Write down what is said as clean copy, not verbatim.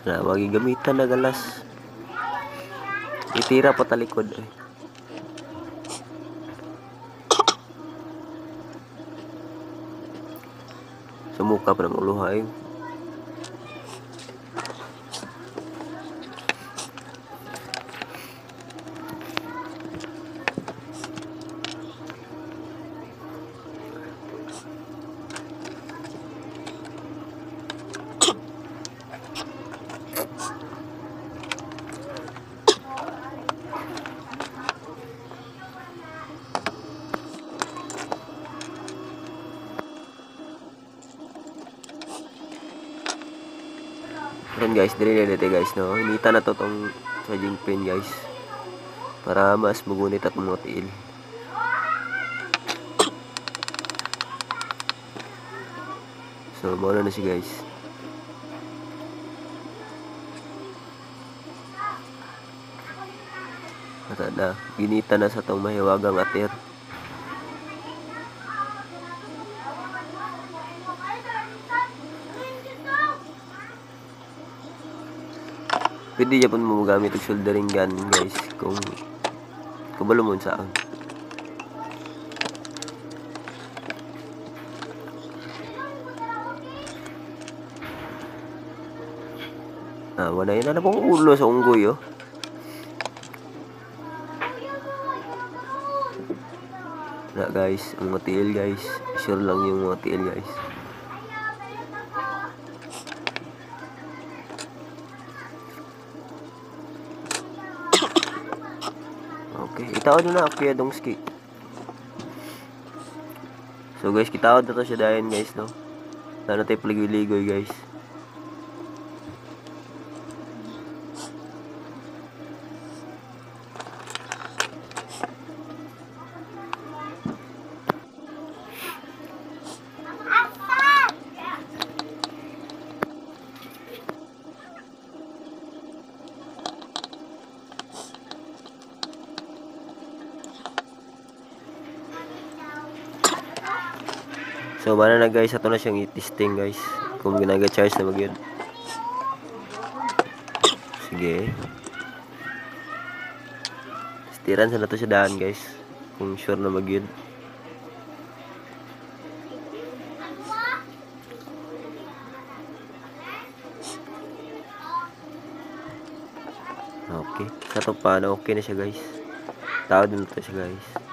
na magigamitan na galas. Itira pa talikod eh. Sumuka pa ng uluhay. Ayan guys, dili dito guys, no. Hinita na to tong charging pin guys. Para mas magunit at mga tiil. So, muna na siya guys. At na, ginita na sa tong mahiwagang atir. Pwede niya po mo gamit ang soldering gun guys kung kabalo mo saan. Wala yun na pong ulo sa unggoy oh. Na guys, ang mga tiil guys. Sure lang yung mga tiil guys. Okay, itawad na Kuya Dongski. So guys, kitawad na to siya dahin guys, no. Sana tayo paligoy-ligoy guys. So, mana na guys, ato na siyang i-testing guys. Kung ginaga-charge na mag yun. Sige. Testiran sa na to siya daan guys. Kung sure na mag yun. Okay. Sa to pa na okay na siya guys. Tawad na to siya guys.